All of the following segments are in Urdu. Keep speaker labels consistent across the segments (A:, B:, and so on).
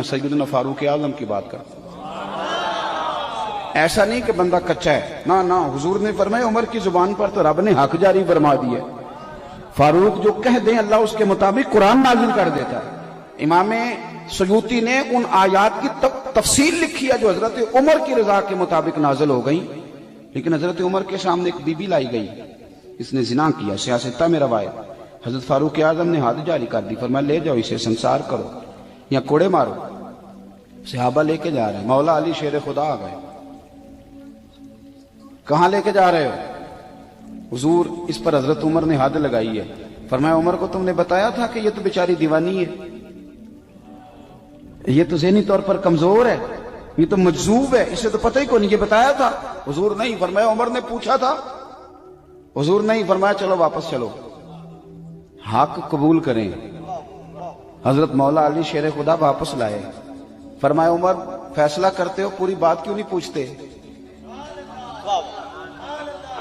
A: سیدنا فاروق اعظم کی بات کرتا ہوں۔ ایسا نہیں کہ بندہ کچا ہے، نہ حضور نے فرمایا عمر کی زبان پر تو رب نے حق جاری فرما دیا۔ فاروق جو کہہ دیں اللہ اس کے مطابق قرآن نازل کر دیتا ہے۔ امام سیوطی نے ان آیات کی تفصیل لکھی ہے جو حضرت عمر کی رضا کے مطابق نازل ہو گئی، لیکن حضرت عمر کے سامنے ایک بی بی لائی گئی، اس نے زنا کیا، سیاستہ میں روایت۔ حضرت فاروق اعظم نے حد جاری کر دی، فرمایا لے جاؤ اسے سنسار کرو یا کوڑے مارو۔ صحابہ لے کے جا رہے ہیں، مولا علی شیر خدا آ گئے، کہاں لے کے جا رہے ہو؟ حضور اس پر حضرت عمر نے حد لگائی ہے، فرمایا عمر کو تم نے بتایا تھا کہ یہ تو بیچاری دیوانی ہے، یہ تو ذہنی طور پر کمزور ہے، یہ تو مجذوب ہے، اسے تو پتہ ہی کو نہیں، یہ بتایا تھا؟ حضور نہیں، فرمایا عمر نے پوچھا تھا؟ حضور نہیں، فرمایا چلو واپس چلو، حق قبول کریں۔ حضرت مولا علی شیر خدا واپس لائے، فرمایا عمر فیصلہ کرتے ہو پوری بات کیوں نہیں پوچھتے؟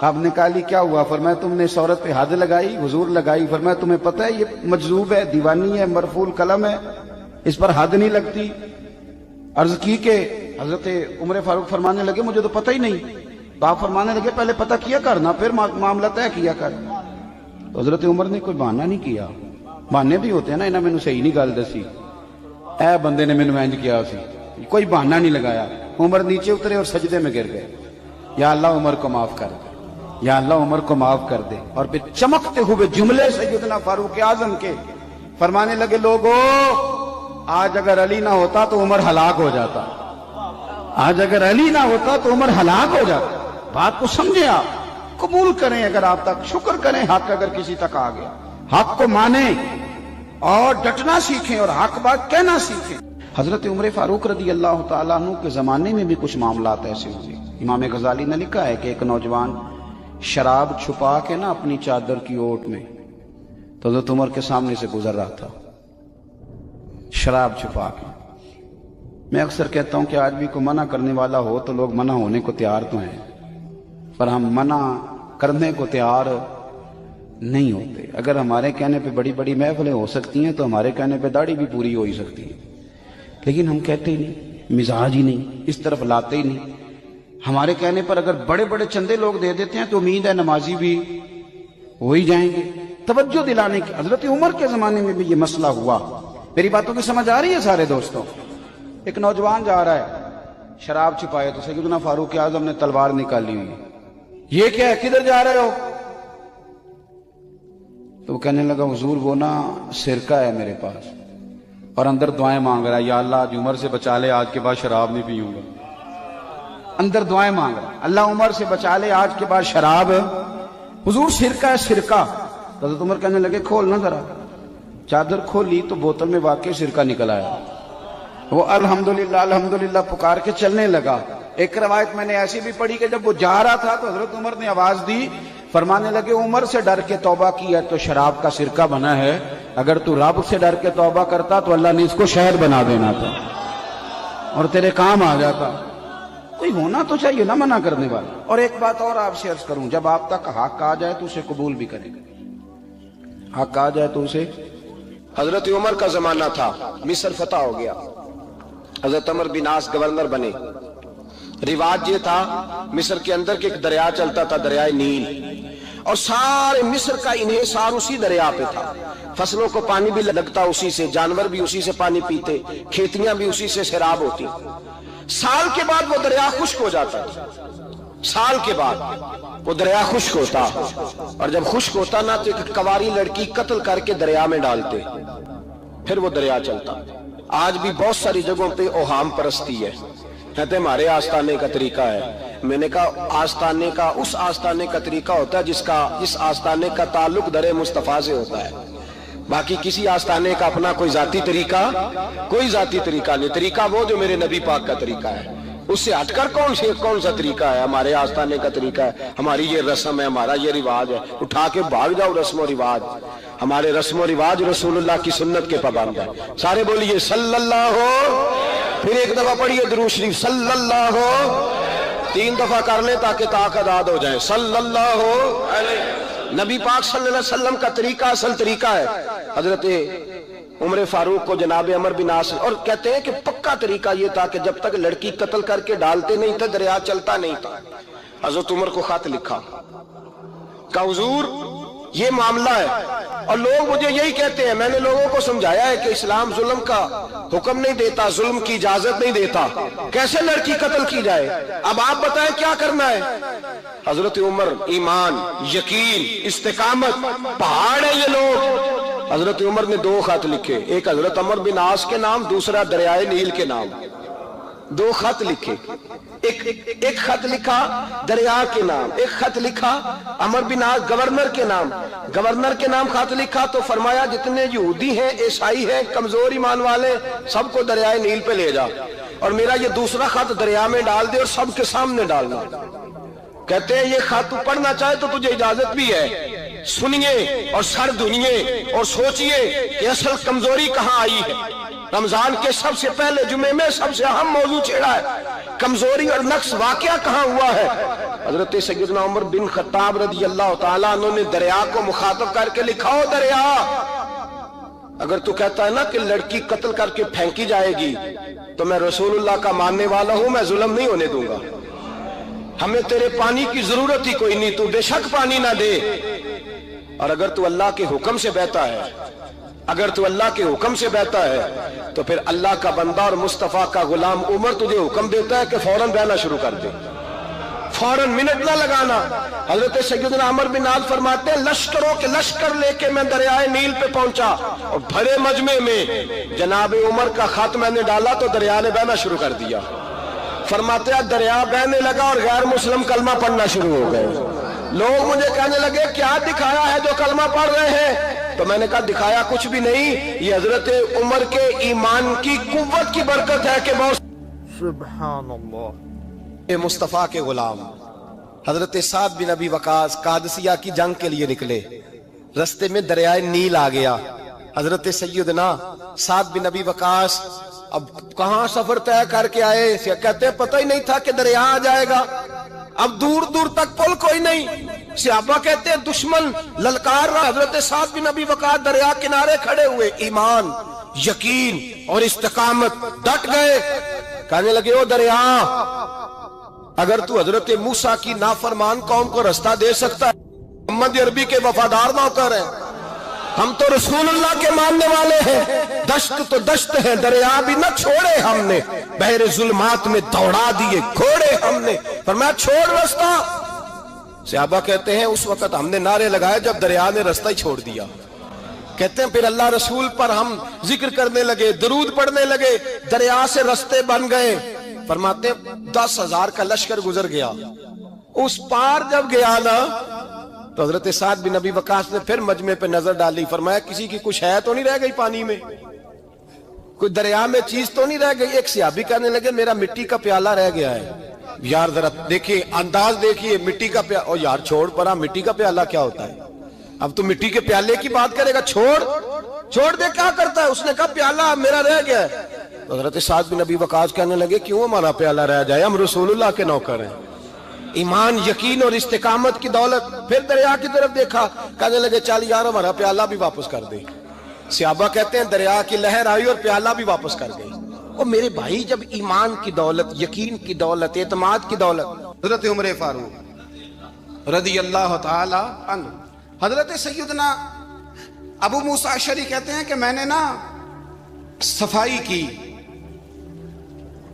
A: آپ نے کہا لی کیا ہوا؟ فرمایا تم نے اس عورت پہ حد لگائی؟ حضور لگائی۔ فرمایا تمہیں پتہ ہے یہ مجذوب ہے، دیوانی ہے، مرفوع القلم ہے، اس پر حد نہیں لگتی؟ عرض کی کہ حضرت عمر فاروق فرمانے لگے مجھے تو پتہ ہی نہیں۔ تو آپ فرمانے لگے پہلے پتہ کیا کرنا پھر معاملہ طے کیا کر۔ تو حضرت عمر نے کوئی بہانہ نہیں کیا، بہانے بھی ہوتے ہیں نا، انہاں مینوں صحیح نہیں گل دسی، اے بندے نے مینوں انج کیا سی، کوئی بہانہ نہیں لگایا۔ عمر نیچے اترے اور سجدے میں گر گئے، یا اللہ عمر کو معاف کر دے، یا اللہ عمر کو معاف کر دے۔ اور پھر چمکتے ہوئے جملے سیدنا فاروق اعظم کے فرمانے لگے لوگو آج اگر علی نہ ہوتا تو عمر ہلاک ہو جاتا، آج اگر علی نہ ہوتا تو عمر ہلاک ہو جاتا۔ بات کو سمجھیں، آپ قبول کریں اگر آپ تک، شکر کریں حق اگر کسی تک آ گیا، حق کو مانیں اور ڈٹنا سیکھیں اور حق بات کہنا سیکھیں۔ حضرت عمر فاروق رضی اللہ تعالیٰ عنہ کے زمانے میں بھی کچھ معاملات ایسے ہوئے۔ امام غزالی نے لکھا ہے کہ ایک نوجوان شراب چھپا کے نا اپنی چادر کی اوٹ میں تو حضرت عمر کے سامنے سے گزر رہا تھا، شراب چھپا کے۔ میں اکثر کہتا ہوں کہ آج بھی کوئی منع کرنے والا ہو تو لوگ منع ہونے کو تیار تو ہیں، پر ہم منع کرنے کو تیار نہیں ہوتے۔ اگر ہمارے کہنے پہ بڑی بڑی محفلیں ہو سکتی ہیں تو ہمارے کہنے پہ داڑھی بھی پوری ہو ہی سکتی ہے، لیکن ہم کہتے ہی نہیں، مزاج ہی نہیں، اس طرف لاتے ہی نہیں۔ ہمارے کہنے پر اگر بڑے بڑے چندے لوگ دے دیتے ہیں تو امید ہے نمازی بھی ہو ہی جائیں گے۔ توجہ دلانے کی، حضرت عمر کے زمانے میں بھی یہ مسئلہ ہوا۔ میری باتوں کی سمجھ آ رہی ہے سارے دوستوں؟ ایک نوجوان جا رہا ہے، شراب چھپائے تو سیدنا فاروق اعظم نے تلوار نکالی ہوئی، یہ کیا ہے، کدھر جا رہے ہو؟ تو وہ کہنے لگا حضور وہ نا سرکہ ہے میرے پاس، اور اندر دعائیں مانگ رہا ہے، یا اللہ آج عمر سے بچا لے، آج کے بعد شراب نہیں پیوں گا۔ اندر دعائیں مانگ رہا ہے، اللہ عمر سے بچا لے، آج کے بعد شراب۔ حضور سرکہ ہے، سرکہ۔ حضرت عمر کہنے لگے کھول نہ ذرا۔ چادر کھولی تو بوتل میں واقعی سرکہ نکل آیا۔ وہ الحمدللہ الحمدللہ پکار کے چلنے لگا۔ ایک روایت میں نے ایسی بھی پڑھی کہ جب وہ جا رہا تھا تو حضرت عمر نے آواز دی، فرمانے لگے عمر سے ڈر کے توبہ کی ہے تو شراب کا سرکہ بنا ہے، اگر تو رب سے ڈر کے توبہ کرتا تو اللہ نے اس کو شہد بنا دینا تھا اور تیرے کام آ جاتا۔ کوئی ہونا تو چاہیے نا منع کرنے والا۔ اور ایک بات اور آپ سے عرض کروں، جب آپ تک حق آ جائے تو اسے قبول بھی کرے گا، حق آ جائے تو اسے۔
B: حضرت عمر کا زمانہ تھا، مصر فتح ہو گیا، حضرت عمر بن عاص گورنر بنے۔ رواج یہ تھا مصر کے اندر کہ ایک دریا چلتا تھا، دریائے نیل، اور سارے مصر کا انحصار اسی دریا پہ تھا۔ فصلوں کو پانی بھی لگتا اسی سے، جانور بھی اسی سے پانی پیتے، کھیتیاں بھی اسی سے سیراب ہوتی۔ سال کے بعد وہ دریا خشک ہو جاتا، سال کے بعد وہ دریا خشک ہوتا، اور جب خشک ہوتا نا تو ایک کواری لڑکی قتل کر کے دریا میں ڈالتے، پھر وہ دریا چلتا۔ آج بھی بہت ساری جگہوں پہ اوہام پرستی ہے، کہتے ہیں ہمارے آستانے کا طریقہ ہے۔ میں نے کہا آستانے کا اس آستانے کا طریقہ ہوتا ہے جس آستانے کا تعلق در مصطفیٰ سے ہوتا ہے، باقی کسی آستانے کا اپنا کوئی ذاتی طریقہ نہیں۔ طریقہ وہ جو میرے نبی پاک کا طریقہ ہے، اس سے ہٹ کر کون سا طریقہ ہے؟ ہمارے آستانے کا طریقہ ہے، ہماری یہ رسم ہے، ہمارا یہ رواج ہے، اٹھا کے بھاگ جاؤ رسم و رواج۔ ہمارے رسم و رواج رسول اللہ کی سنت کے پابند ہے۔ سارے بولیے صلی اللہ ہو، پھر ایک دفعہ پڑھیے درود شریف صلی اللہ ہو، 3 دفعہ کر لیں تاکہ طاق آزاد ہو جائیں، صلی اللہ ہو علیہ۔ نبی پاک صلی اللہ علیہ وسلم کا طریقہ اصل طریقہ ہے۔ حضرت عمر فاروق کو جناب عمر بن عاص، اور کہتے ہیں کہ پکا طریقہ یہ تھا کہ جب تک لڑکی قتل کر کے ڈالتے نہیں تھے دریا چلتا نہیں تھا۔ حضرت عمر کو خط لکھا کہ حضور یہ معاملہ ہے، اور لوگ مجھے یہی کہتے ہیں، میں نے لوگوں کو سمجھایا ہے کہ اسلام ظلم کا حکم نہیں دیتا، ظلم کی اجازت نہیں دیتا، کیسے لڑکی قتل کی جائے؟ اب آپ بتائیں کیا کرنا ہے؟ حضرت عمر ایمان، یقین، استقامت، پہاڑ ہے یہ لوگ۔ حضرت عمر نے 2 خط لکھے، ایک حضرت عمر بن عاص کے نام، دوسرا دریائے نیل کے نام، 2 خط لکھے۔ ایک خط لکھا دریا کے نام، ایک خط لکھا عمر بن عاص گورنر کے نام، گورنر کے نام خط لکھا تو فرمایا جتنے یہودی ہیں، عیسائی ہیں، کمزور ایمان والے، سب کو دریائے نیل پہ لے جا، اور میرا یہ دوسرا خط دریا میں ڈال دے اور سب کے سامنے ڈالنا۔ کہتے ہیں یہ خط تو پڑھنا چاہے تو تجھے اجازت بھی ہے، سنیے اور سر دھنیے اور سوچئے کہ اصل کمزوری کہاں آئی ہے۔ رمضان کے سب سے پہلے جمعے میں سب سے اہم موضوع چھیڑا ہے، کمزوری اور نقص واقعہ کہاں ہوا ہے۔ حضرت سیدنا عمر بن خطاب رضی اللہ تعالیٰ عنہ نے دریا کو مخاطب کر کے لکھا، ہو دریا، اگر تو کہتا ہے نا کہ لڑکی قتل کر کے پھینکی جائے گی تو میں رسول اللہ کا ماننے والا ہوں، میں ظلم نہیں ہونے دوں گا، ہمیں تیرے پانی کی ضرورت ہی کوئی نہیں، تو بے شک پانی نہ دے، اور اگر تو اللہ کے حکم سے بہتا ہے، اگر تو اللہ کے حکم سے بہتا ہے تو پھر اللہ کا بندہ اور مصطفیٰ کا غلام عمر تجھے حکم دیتا ہے کہ فوراً بہنا شروع کر دے، فوراً منٹ نہ لگانا۔ حضرت سیدنا عمر بن عاص فرماتے ہیں لشکروں کے لشکر لے کے میں دریائے نیل پہ پہنچا، اور بھرے مجمع میں جناب عمر کا خط میں نے ڈالا تو دریا نے بہنا شروع کر دیا۔ فرماتے ہیں دریا بہنے لگا اور غیر مسلم کلمہ پڑھنا شروع ہو گئے۔ لوگ مجھے کہنے لگے کیا دکھایا ہے جو کلمہ پڑھ رہے ہیں؟ تو میں نے کہا دکھایا کچھ بھی نہیں، یہ حضرت عمر کے ایمان کی قوت کی برکت ہے کہ بہت
C: سبحان اللہ۔
B: مصطفیٰ کے غلام حضرت سعد بن ابی وقاص قادسیہ کی جنگ کے لیے نکلے، رستے میں دریائے نیل آ گیا۔ حضرت سیدنا سعد بن ابی وقاص اب کہاں سفر طے کر کے آئے، کہتے ہیں پتہ ہی نہیں تھا کہ دریا آ جائے گا، اب دور دور تک پل کوئی نہیں۔ صحابہ کہتے ہیں دشمن للکار رہا، حضرت سعد بن ابی وقاص دریا کنارے کھڑے ہوئے، ایمان، یقین اور استقامت، ڈٹ گئے، کہنے لگے او دریا، اگر تو حضرت موسیٰ کی نافرمان قوم کو رستہ دے سکتا ہے، محمد عربی کے وفادار نوکر ہیں، ہم تو رسول اللہ کے ماننے والے ہیں، دشت تو دشت ہے، دریا بھی نہ چھوڑے ہم نے، بحر ظلمات میں دوڑا دیے گھوڑے ہم نے، فرمایا چھوڑ رستہ۔ صحابہ کہتے ہیں اس وقت ہم نے نعرے لگائے جب دریا نے رستہ ہی چھوڑ دیا۔ کہتے ہیں پھر اللہ رسول پر ہم ذکر کرنے لگے، درود پڑھنے لگے، دریا سے رستے بن گئے۔ فرماتے ہیں 10,000 کا لشکر گزر گیا، اس پار جب گیا نا تو حضرت سعد بن ابی وقاص نے پھر مجمع پہ نظر ڈالی، فرمایا کسی کی کچھ ہے تو نہیں رہ گئی پانی میں، کوئی دریا میں چیز تو نہیں رہ گئی؟ ایک صحابی کہنے لگے میرا مٹی کا پیالہ رہ گیا ہے۔ یار ذرا دیکھیے انداز دیکھیے، مٹی کا پیالہ، اور یار چھوڑ پرا، مٹی کا پیالہ کیا ہوتا ہے؟ اب تو مٹی کے پیالے کی بات کرے گا، چھوڑ دے، کیا کرتا ہے؟ اس نے کہا پیالہ میرا رہ گیا ہے۔ تو حضرت سعد بن ابی وقاص کہنے لگے کیوں ہمارا پیالہ رہ جائے، ہم رسول اللہ کے نوکر ہیں۔ ایمان، یقین اور استقامت کی دولت۔ پھر دریا کی طرف دیکھا، کہنے لگے چل یار ہمارا پیالہ بھی واپس کر دے۔ صحابہ کہتے ہیں دریا کی لہر آئی اور پیالہ بھی واپس کر گئی۔ اور میرے بھائی جب ایمان کی دولت، یقین کی دولت، اعتماد کی دولت،
A: حضرت عمر فاروق رضی اللہ تعالی عنہ، حضرت سیدنا ابو موسیٰ اشعری کہتے ہیں کہ میں نے نا صفائی کی،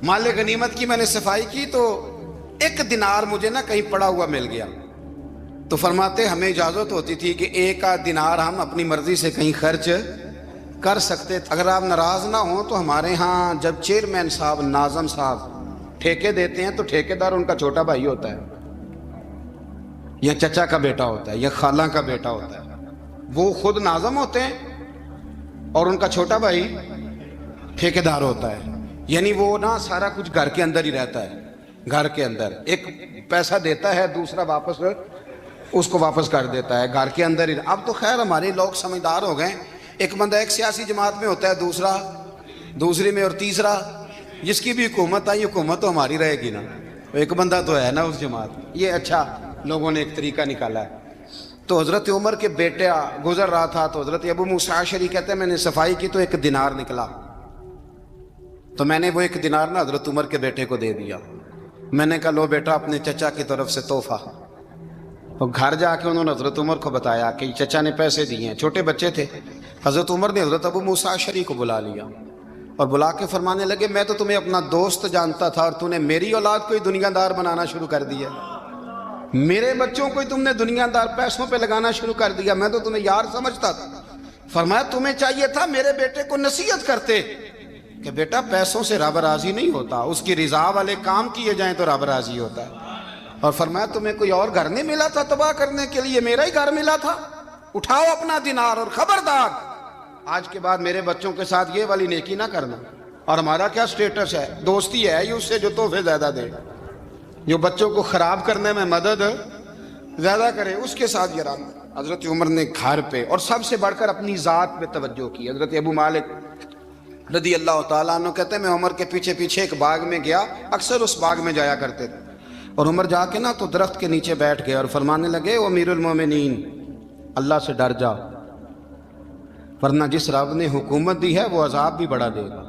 A: مال غنیمت کی میں نے صفائی کی، تو 1 دینار مجھے نا کہیں پڑا ہوا مل گیا، تو فرماتے ہمیں اجازت ہوتی تھی کہ 1 دینار ہم اپنی مرضی سے کہیں خرچ کر سکتے تھے۔ اگر آپ ناراض نہ ہوں تو ہمارے ہاں جب چیئرمین صاحب، ناظم صاحب ٹھیکے دیتے ہیں تو ٹھیکیدار ان کا چھوٹا بھائی ہوتا ہے، یا چچا کا بیٹا ہوتا ہے، یا خالہ کا بیٹا ہوتا ہے، وہ خود ناظم ہوتے ہیں اور ان کا چھوٹا بھائی ٹھیکیدار ہوتا ہے، یعنی وہ نا سارا کچھ گھر کے اندر ہی رہتا ہے، گھر کے اندر ایک پیسہ دیتا ہے، دوسرا واپس اس کو واپس کر دیتا ہے، گھر کے اندر ہی۔ اب تو خیر ہمارے لوگ سمجھدار ہو گئے، ایک بندہ ایک سیاسی جماعت میں ہوتا ہے، دوسرا دوسری میں، اور تیسرا جس کی بھی حکومت آئی، حکومت تو ہماری رہے گی نا، ایک بندہ تو ہے نا اس جماعت میں۔ یہ اچھا لوگوں نے ایک طریقہ نکالا ہے۔ تو حضرت عمر کے بیٹا گزر رہا تھا تو حضرت ابو موسیٰ اشعری کہتے ہیں میں نے صفائی کی تو 1 دینار نکلا، تو میں نے وہ 1 دینار نا حضرت عمر کے بیٹے کو دے دیا. میں نے کہا لو بیٹا اپنے چچا کی طرف سے تحفہ. اور گھر جا کے انہوں نے حضرت عمر کو بتایا کہ چچا نے پیسے دیے ہیں. چھوٹے بچے تھے. حضرت عمر نے حضرت ابو موسیٰ اشعری کو بلا لیا اور بلا کے فرمانے لگے میں تو تمہیں اپنا دوست جانتا تھا اور تو نے میری اولاد کو ہی دنیا دار بنانا شروع کر دیا، میرے بچوں کو ہی تم نے دنیا دار پیسوں پہ لگانا شروع کر دیا، میں تو تمہیں یار سمجھتا تھا. فرمایا تمہیں چاہیے تھا میرے بیٹے کو نصیحت کرتے کہ بیٹا پیسوں سے رب راضی نہیں ہوتا، اس کی رضا والے کام کیے جائیں تو رب راضی ہوتا ہے. اور فرمایا تمہیں کوئی اور گھر نہیں ملا تھا تباہ کرنے کے لیے، میرا ہی گھر ملا تھا، اٹھاؤ اپنا دینار اور خبردار آج کے بعد میرے بچوں کے ساتھ یہ والی نیکی نہ کرنا. اور ہمارا کیا سٹیٹس ہے؟ دوستی ہے اس سے جو تحفے زیادہ دے، جو بچوں کو خراب کرنے میں مدد زیادہ کرے اس کے ساتھ یہ رہنا. حضرت عمر نے گھر پہ اور سب سے بڑھ کر اپنی ذات پہ توجہ کی. حضرت ابو مالک رضی اللہ تعالیٰ عنہ کہتے ہیں میں عمر کے پیچھے پیچھے ایک باغ میں گیا، اکثر اس باغ میں جایا کرتے تھے. اور عمر جا کے نا تو درخت کے نیچے بیٹھ گئے اور فرمانے لگے او امیر المومنین اللہ سے ڈر جا، ورنہ جس رب نے حکومت دی ہے وہ عذاب بھی بڑا دے گا،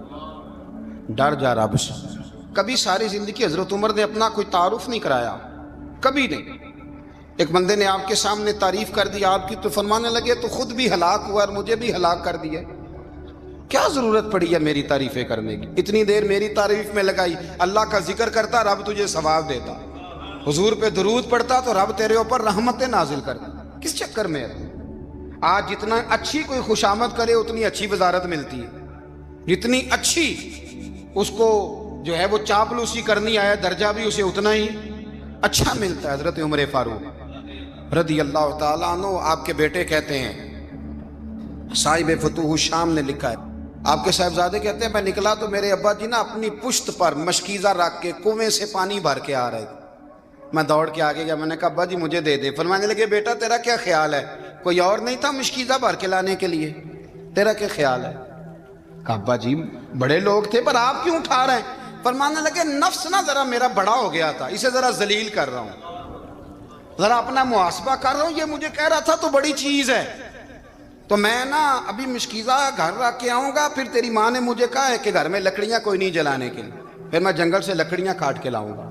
A: ڈر جا رب سے. کبھی ساری زندگی حضرت عمر نے اپنا کوئی تعارف نہیں کرایا، کبھی نہیں. ایک بندے نے آپ کے سامنے تعریف کر دی آپ کی تو فرمانے لگے تو خود بھی ہلاک ہوا اور مجھے بھی ہلاک کر دیا، کیا ضرورت پڑی ہے میری تعریفیں کرنے کی؟ اتنی دیر میری تعریف میں لگائی، اللہ کا ذکر کرتا رب تجھے ثواب دیتا، حضور پہ درود پڑھتا تو رب تیرے اوپر رحمتیں نازل کرتا. کس چکر میں ہے؟ آج جتنا اچھی کوئی خوشامد کرے اتنی اچھی وزارت ملتی ہے، جتنی اچھی اس کو جو ہے وہ چاپلوسی کرنی آئے درجہ بھی اسے اتنا ہی اچھا ملتا ہے. حضرت عمر فاروق رضی اللہ تعالیٰ عنہ آپ کے بیٹے کہتے ہیں، صاحب فتوح الشام نے لکھا ہے، آپ کے صاحبزادے کہتے ہیں میں نکلا تو میرے ابا جی نا اپنی پشت پر مشکیزہ رکھ کے کنویں سے پانی بھر کے آ رہے تھے. میں دوڑ کے آگے گیا، میں نے کہا ابا جی مجھے دے دے. فرمانے لگے بیٹا تیرا کیا خیال ہے، کوئی اور نہیں تھا مشکیزہ بھر کے لانے کے لیے، تیرا کیا خیال ہے؟ کہا ابا جی بڑے لوگ تھے پر آپ کیوں اٹھا رہے ہیں؟ فرمانے لگے نفس نا ذرا میرا بڑا ہو گیا تھا، اسے ذرا ذلیل کر رہا ہوں، ذرا اپنا محاسبہ کر رہا ہوں. یہ مجھے کہہ رہا تھا تو بڑی چیز ہے، تو میں نا ابھی مشکیزہ گھر رکھ کے آؤں گا، پھر تیری ماں نے مجھے کہا ہے کہ گھر میں لکڑیاں کوئی نہیں جلانے کے لیے، پھر میں جنگل سے لکڑیاں کاٹ کے لاؤں گا.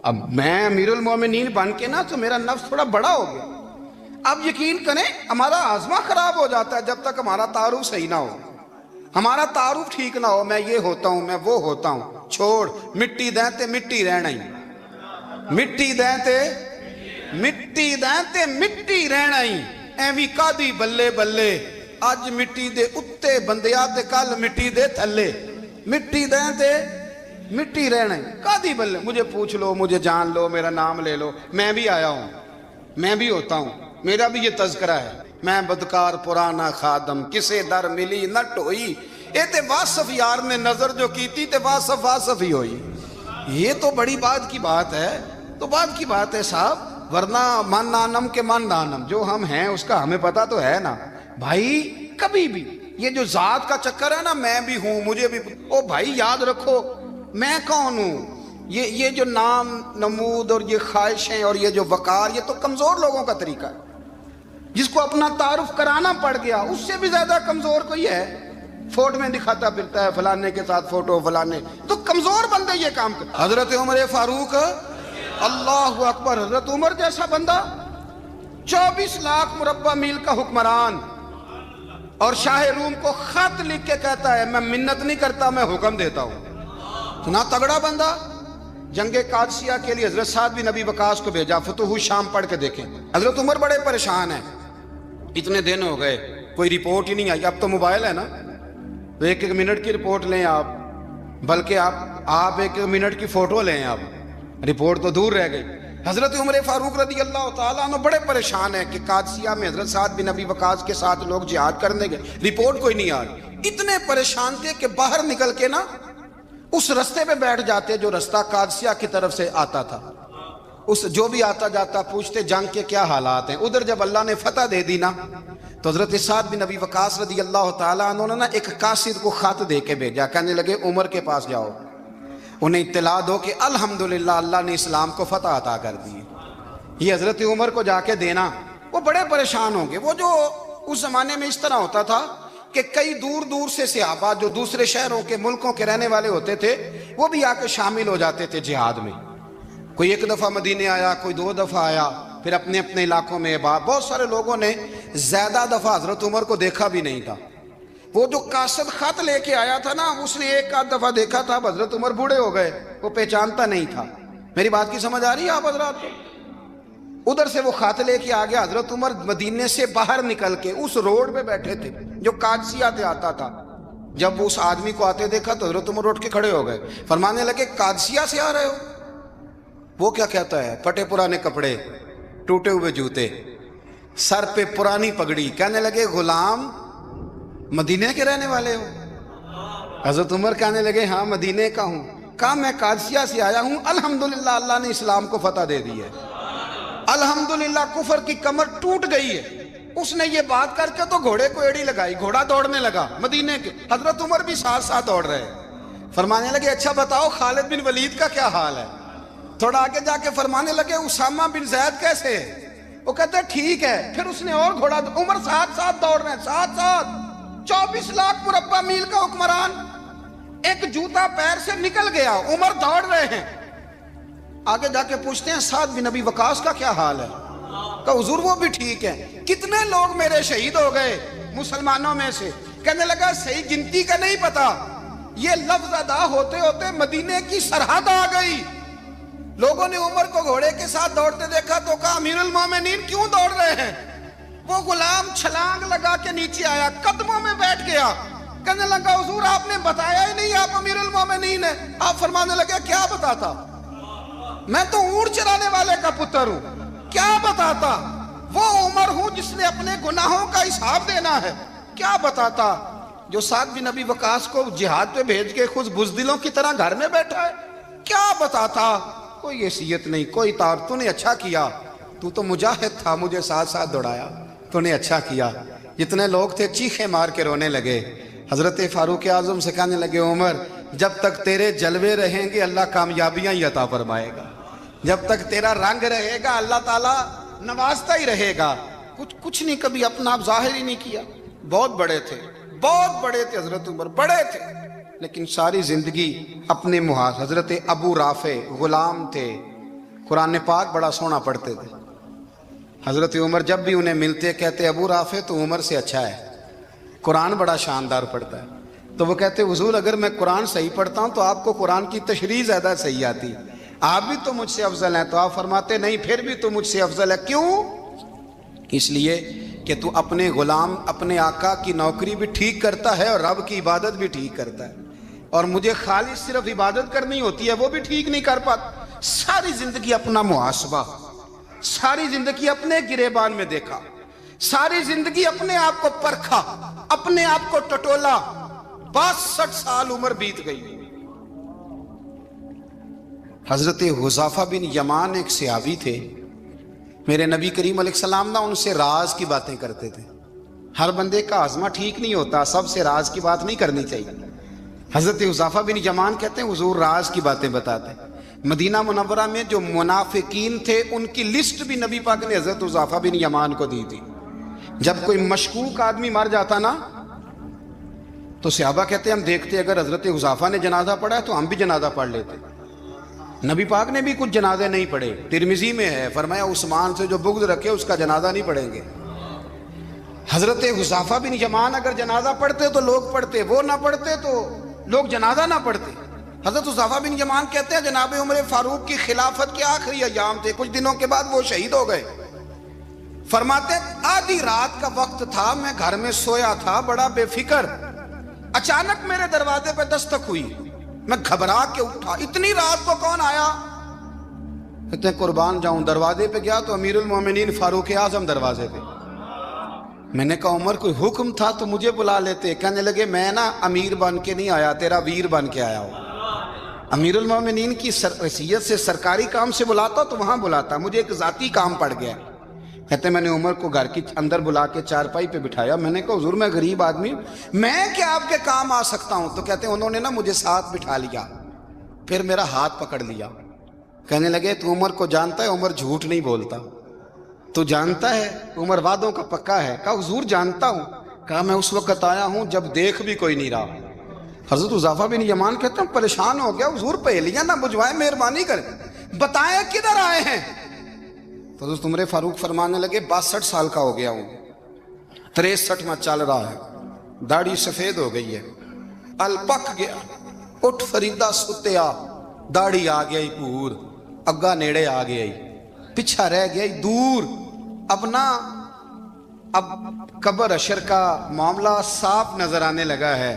A: اب میں امیر المومنین بن کے نا تو میرا نفس تھوڑا بڑا ہو گیا. اب یقین کریں ہمارا آزما خراب ہو جاتا ہے جب تک ہمارا تعارف صحیح نہ ہو، ہمارا تعارف ٹھیک نہ ہو. میں یہ ہوتا ہوں، میں وہ ہوتا ہوں، چھوڑ مٹی دیں تے مٹی رہنا ہی، مٹی دیں تے مٹی دیں تے مٹی رہنا ہی. ایویں کادی بلے بلے اج مٹی دے اتے بندیا تے کل مٹی دے تھلے، مٹی دیں تے مٹی رہنا ہی. کادی بلے مجھے پوچھ لو، مجھے جان لو، میرا نام لے لو، میں بھی آیا ہوں، میں بھی ہوتا ہوں، میرا بھی یہ تذکرہ ہے. میں بدکار پرانا خادم کسے در ملی نہ ٹوئی، اے تے واصف یار نے نظر جو کیتی تے واصف واصف ہی ہوئی. یہ تو بڑی بات کی بات ہے، تو بات کی بات ہے صاحب، ورنہ من نانم کے من نانم، جو ہم ہیں اس کا ہمیں پتا تو ہے نا بھائی. کبھی بھی یہ جو ذات کا چکر ہے نا میں بھی ہوں مجھے بھی، او بھائی یاد رکھو میں کون ہوں. یہ جو نام نمود اور یہ خواہشیں اور یہ جو وقار، یہ تو کمزور لوگوں کا طریقہ ہے. جس کو اپنا تعارف کرانا پڑ گیا اس سے بھی زیادہ کمزور کوئی ہے. فوٹو میں دکھاتا پھرتا ہے فلانے کے ساتھ فوٹو فلانے، تو کمزور بندے یہ کام کرتے. حضرت عمر فاروق اللہ اکبر، حضرت عمر جیسا بندہ 24 لاکھ مربع میل کا حکمران، اور شاہ روم کو خط لکھ کے کہتا ہے میں منت نہیں کرتا میں حکم دیتا ہوں. اتنا تگڑا بندہ. جنگ قادسیہ کے لیے حضرت سعد بن ابی وقاص کو بھیجا، فتوح الشام پڑھ کے دیکھیں. حضرت عمر بڑے پریشان ہیں، اتنے دن ہو گئے کوئی رپورٹ ہی نہیں آئی. اب تو موبائل ہے نا تو ایک منٹ کی رپورٹ لیں آپ، بلکہ آپ ایک منٹ کی فوٹو لیں، آپ رپورٹ تو دور رہ گئی. حضرت عمر فاروق رضی اللہ تعالیٰ عنہ بڑے پریشان ہیں کہ قادسیہ میں حضرت سعد بن ابی وقاص کے ساتھ لوگ جہاد کرنے گئے، رپورٹ کوئی نہیں آ رہی. اتنے پریشان تھے کہ باہر نکل کے نا اس رستے پہ بیٹھ جاتے جو رستہ قادسیہ کی طرف سے آتا تھا. اس جو بھی آتا جاتا پوچھتے جنگ کے کیا حالات ہیں. ادھر جب اللہ نے فتح دے دی نا تو حضرت سعد بن ابی وقاص رضی اللہ تعالیٰ عنہ نے نا ایک قاصد کو خط دے کے بھیجا، کہنے لگے عمر کے پاس جاؤ، انہیں اطلاع دو کہ الحمدللہ اللہ نے اسلام کو فتح عطا کر دی. یہ حضرت عمر کو جا کے دینا، وہ بڑے پریشان ہوں گے. وہ جو اس زمانے میں اس طرح ہوتا تھا کہ کئی دور دور سے صحابہ جو دوسرے شہروں کے ملکوں کے رہنے والے ہوتے تھے وہ بھی آ کے شامل ہو جاتے تھے جہاد میں. کوئی ایک دفعہ مدینے آیا, کوئی 2 دفعہ آیا, پھر اپنے اپنے علاقوں میں. بہت سارے لوگوں نے زیادہ دفعہ حضرت عمر کو دیکھا بھی نہیں تھا. وہ جو قاصد خط لے کے آیا تھا نا, اس نے 1 دفعہ دیکھا تھا. حضرت عمر بوڑھے ہو گئے, وہ پہچانتا نہیں تھا. میری بات کی سمجھ آ رہی ہے آپ حضرات کو؟ ادھر سے وہ خط لے کے آ گیا. حضرت عمر مدینے سے باہر نکل کے اس روڈ پہ بیٹھے تھے جو قادسیہ سے آتا تھا. جب اس آدمی کو آتے دیکھا تو حضرت عمر اٹھ کے کھڑے ہو گئے, فرمانے لگے قادسیہ سے آ رہے ہو؟ وہ کیا کہتا ہے؟ پھٹے پرانے کپڑے, ٹوٹے ہوئے جوتے, سر پہ پرانی پگڑی. کہنے لگے غلام مدینے کے رہنے والے ہو؟ حضرت عمر کہنے لگے ہاں مدینے کا ہوں. کہا میں قادسیہ سے آیا ہوں, الحمدللہ اللہ نے اسلام کو فتح دے دی ہے, الحمدللہ کفر کی کمر ٹوٹ گئی ہے. اس نے یہ بات کر کے تو گھوڑے کو ایڑی لگائی, گھوڑا دوڑنے لگا مدینے کے. حضرت عمر بھی ساتھ ساتھ دوڑ رہے. فرمانے لگے اچھا بتاؤ خالد بن ولید کا کیا حال ہے؟ تھوڑا آگے جا کے فرمانے لگے اسامہ بن زید کیسے ہے؟ وہ کہتے ہیں ٹھیک ہے. پھر اس نے اور گھوڑا, عمر ساتھ ساتھ دوڑ رہے ہیں, ساتھ ساتھ. 24 لاکھ مربع میل کا حکمران, ایک جوتا پیر سے نکل گیا, عمر دوڑ رہے ہیں. آگے جا کے پوچھتے ہیں سعد بن ابی وقاص کا کیا حال ہے؟ کہ حضور وہ بھی ٹھیک ہے. کتنے لوگ میرے شہید ہو گئے مسلمانوں میں سے؟ کہنے لگا صحیح گنتی کا نہیں پتا. یہ لفظ ادا ہوتے ہوتے مدینے کی سرحد آ گئی. لوگوں نے عمر کو گھوڑے کے ساتھ دوڑتے دیکھا تو کہا امیر المومنین کیوں دوڑ رہے ہیں؟ وہ غلام چھلانگ لگا کے نیچے آیا, قدموں میں بیٹھ گیا. کہنے لگا حضور آپ نے بتایا ہی نہیں آپ امیر المومنین ہیں. آپ فرمانے لگے کیا بتاتا؟ میں تو اونٹ چرانے والے کا پتر ہوں, کیا بتاتا؟ وہ عمر ہوں جس نے اپنے گناہوں کا حساب دینا ہے. کیا بتاتا؟ جو سعد بن ابی وقاص کو جہاد پہ بھیج کے خود بزدلوں کی طرح گھر میں بیٹھا ہے. کیا بتاتا؟ کوئی حیثیت نہیں, کوئی تار. تو نے اچھا کیا, تو تو مجاہد تھا, مجھے ساتھ ساتھ دوڑایا, تو نے اچھا کیا. جتنے لوگ تھے چیخے مار کے رونے لگے. حضرت فاروق اعظم سے کہنے لگے عمر جب تک تیرے جلوے رہیں گے اللہ کامیابیاں ہی عطا فرمائے گا, جب تک تیرا رنگ رہے گا اللہ تعالیٰ نوازتا ہی رہے گا. کچھ نہیں کبھی اپنا آپ ظاہر ہی نہیں کیا. بہت بڑے تھے, بہت بڑے تھے حضرت عمر, بڑے تھے, لیکن ساری زندگی اپنے محاذ. حضرت ابو رافع غلام تھے, قرآن پاک بڑا سونا پڑھتے تھے. حضرت عمر جب بھی انہیں ملتے کہتے ابو رافع تو عمر سے اچھا ہے, قرآن بڑا شاندار پڑھتا ہے. تو وہ کہتے حضور اگر میں قرآن صحیح پڑھتا ہوں تو آپ کو قرآن کی تشریح زیادہ صحیح آتی, آپ بھی تو مجھ سے افضل ہیں. تو آپ فرماتے نہیں پھر بھی تو مجھ سے افضل ہے. کیوں؟ اس لیے کہ تو اپنے غلام اپنے آقا کی نوکری بھی ٹھیک کرتا ہے اور رب کی عبادت بھی ٹھیک کرتا ہے, اور مجھے خالص صرف عبادت کرنی ہوتی ہے وہ بھی ٹھیک نہیں کر پاتا. ساری زندگی اپنا محاسبہ, ساری زندگی اپنے گریبان میں دیکھا, ساری زندگی اپنے آپ کو پرکھا, اپنے آپ کو ٹٹولا. 62 سال عمر بیت گئی. حضرت حذیفہ بن یمان ایک صحابی تھے, میرے نبی کریم علیہ السلام نا ان سے راز کی باتیں کرتے تھے. ہر بندے کا ہاضمہ ٹھیک نہیں ہوتا, سب سے راز کی بات نہیں کرنی چاہیے. حضرت حذیفہ بن یمان کہتے ہیں حضور راز کی باتیں بتاتے. مدینہ منورہ میں جو منافقین تھے ان کی لسٹ بھی نبی پاک نے حضرت حذیفہ بن یمان کو دی تھی. جب کوئی مشکوک آدمی مر جاتا نا تو صحابہ کہتے ہیں ہم دیکھتے اگر حضرت حذیفہ نے جنازہ پڑھا ہے تو ہم بھی جنازہ پڑھ لیتے. نبی پاک نے بھی کچھ جنازے نہیں پڑھے. ترمذی میں ہے, فرمایا عثمان سے جو بغض رکھے اس کا جنازہ نہیں پڑھیں گے. حضرت حذیفہ بن یمان اگر جنازہ پڑھتے تو لوگ پڑھتے, وہ نہ پڑھتے تو لوگ جنازہ نہ پڑھتے. حضرت حذیفہ بن یمان کہتے ہیں جناب عمر فاروق کی خلافت کے آخری ایام تھے, کچھ دنوں کے بعد وہ شہید ہو گئے. فرماتے آدھی رات کا وقت تھا, میں گھر میں سویا تھا بڑا بے فکر, اچانک میرے دروازے پہ دستک ہوئی, میں گھبرا کے اٹھا. اتنی رات کو کون آیا؟ کہتے ہیں قربان جاؤں, دروازے پہ گیا تو امیر المومنین فاروق اعظم دروازے پہ. میں نے کہا عمر کوئی حکم تھا تو مجھے بلا لیتے. کہنے لگے میں نا امیر بن کے نہیں آیا, تیرا ویر بن کے آیا ہوں. امیر المومنین کی حیثیت سے سرکاری کام سے بلاتا تو وہاں بلاتا, مجھے ایک ذاتی کام پڑ گیا. کہتے میں نے عمر کو گھر کی اندر بلا کے چارپائی پہ بٹھایا. میں نے کہا حضور میں غریب آدمی ہوں, میں کیا آپ کے کام آ سکتا ہوں؟ تو کہتے ہیں انہوں نے نا مجھے ساتھ بٹھا لیا, پھر میرا ہاتھ پکڑ لیا. کہنے لگے تو عمر کو جانتا ہے؟ عمر جھوٹ نہیں بولتا. تو جانتا ہے؟ عمر وعدوں کا پکا ہے. کہا حضور جانتا ہوں. کہا میں اس وقت آیا ہوں جب دیکھ بھی کوئی نہیں رہا. حضرت حذیفہ بن یمان کہتے ہیں پریشان ہو گیا, حضور پہلیاں نہ بجھوائے, مہربانی کریں بتائیں کدھر آئے ہیں. تو حضرت عمر فاروق فرمانے لگے 62 سال کا ہو گیا ہوں, 63 میں چل رہا ہے, داڑھی سفید ہو گئی ہے, ال پک گیا, اٹھ فریدہ ستیا, داڑھی آ گئی پور, اگا نیڑے آ گئی, پچھا رہ گئی دور. اب نہ اب قبر اشر کا معاملہ صاف نظر آنے لگا ہے.